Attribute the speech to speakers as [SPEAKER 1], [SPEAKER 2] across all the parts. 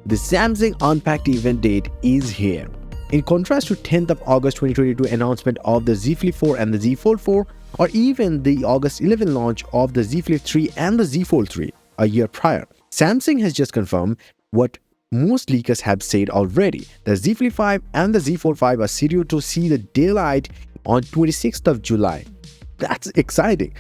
[SPEAKER 1] the Samsung Unpacked event date is here. In contrast to 10th of August 2022 announcement of the Z Flip 4 and the Z Fold 4, or even the August 11 launch of the Z Flip 3 and the Z Fold 3 a year prior, Samsung has just confirmed what most leakers have said already. The Z Flip 5 and the Z Fold 5 are scheduled to see the daylight on 26th of July. That's exciting.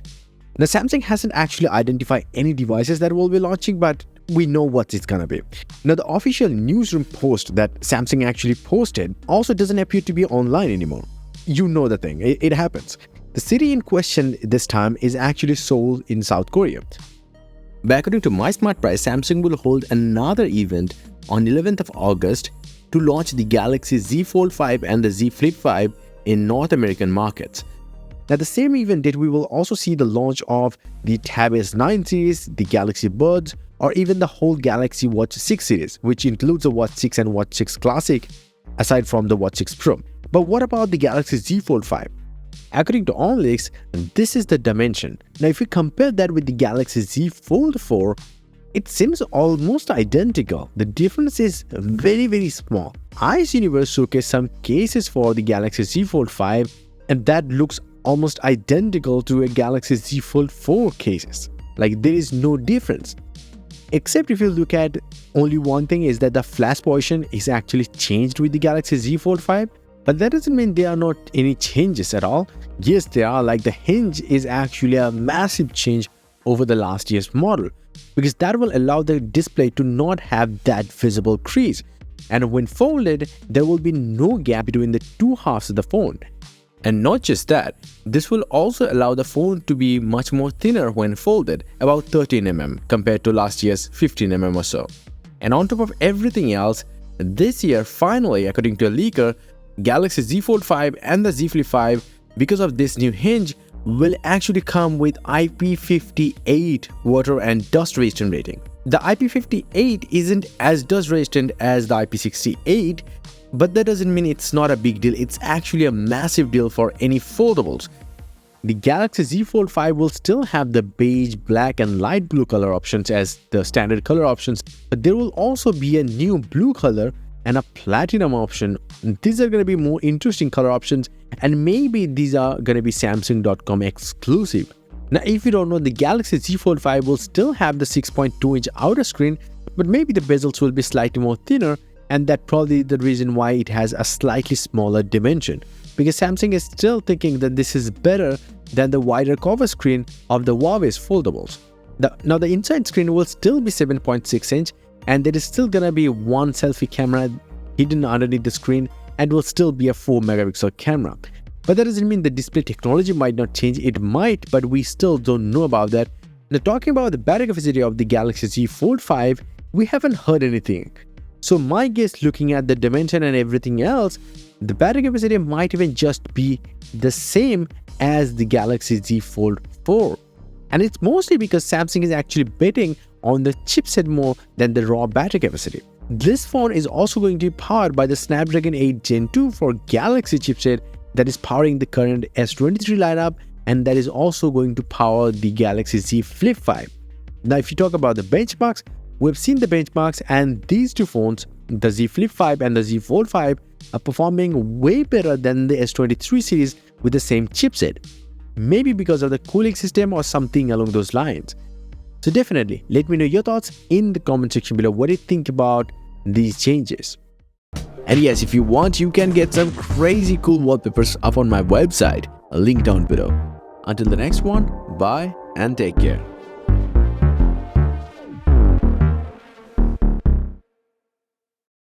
[SPEAKER 1] Now, Samsung hasn't actually identified any devices that will be launching, but we know what it's gonna be. Now, the official newsroom post that Samsung actually posted also doesn't appear to be online anymore. You know the thing, it happens. The city in question this time is actually Seoul in South Korea. But according to My Smart Price, Samsung will hold another event on 11th of August to launch the Galaxy Z Fold 5 and the Z Flip 5 in North American markets. Now, the same event date, we will also see the launch of the Tab S9 series, the Galaxy Buds, or even the whole Galaxy Watch 6 series, which includes the Watch 6 and Watch 6 Classic, aside from the Watch 6 Pro. But what about the Galaxy Z Fold 5? According to all leaks, this is the dimension. Now, if we compare that with the Galaxy Z Fold 4, it seems almost identical. The difference is very small. Ice Universe showcased some cases for the Galaxy Z Fold 5, and that looks almost identical to a Galaxy Z Fold 4 cases. Like, there is no difference. Except if you look at only one thing, is that the flash position is actually changed with the Galaxy Z Fold 5. But that doesn't mean there are not any changes at all. Yes, there are. Like, the hinge is actually a massive change over the last year's model, because that will allow the display to not have that visible crease. And when folded, there will be no gap between the two halves of the phone. And not just that, this will also allow the phone to be much more thinner when folded, about 13mm compared to last year's 15mm or so. And on top of everything else, this year finally, according to a leaker, Galaxy Z Fold 5 and the Z Flip 5, because of this new hinge, will actually come with IP58 water and dust resistant rating. The IP58 isn't as dust resistant as the IP68, but that doesn't mean it's not a big deal. It's actually a massive deal for any foldables. The Galaxy Z Fold 5 will still have the beige, black and light blue color options as the standard color options, but there will also be a new blue color and a platinum option. These are going to be more interesting color options, and maybe these are going to be Samsung.com exclusive. Now, if you don't know, the Galaxy Z Fold 5 will still have the 6.2-inch outer screen, but maybe the bezels will be slightly more thinner, and that's probably the reason why it has a slightly smaller dimension, because Samsung is still thinking that this is better than the wider cover screen of the Huawei's foldables. Now, the inside screen will still be 7.6-inch, and there is still gonna be one selfie camera hidden underneath the screen, and will still be a 4-megapixel camera. But that doesn't mean the display technology might not change. It might, but we still don't know about that. Now, talking about the battery capacity of the Galaxy Z Fold 5, we haven't heard anything. So my guess, looking at the dimension and everything else, the battery capacity might even just be the same as the Galaxy Z Fold 4. And it's mostly because Samsung is actually betting on the chipset more than the raw battery capacity. This phone is also going to be powered by the Snapdragon 8 Gen 2 for Galaxy chipset that is powering the current S23 lineup, and that is also going to power the Galaxy Z Flip 5. Now, if you talk about the benchmarks, we've seen the benchmarks, and these two phones, the Z Flip 5 and the Z Fold 5, are performing way better than the S23 series with the same chipset. Maybe because of the cooling system or something along those lines. So definitely, let me know your thoughts in the comment section below. What do you think about these changes? And yes, if you want, you can get some crazy cool wallpapers up on my website. A link down below. Until the next one, bye and take care.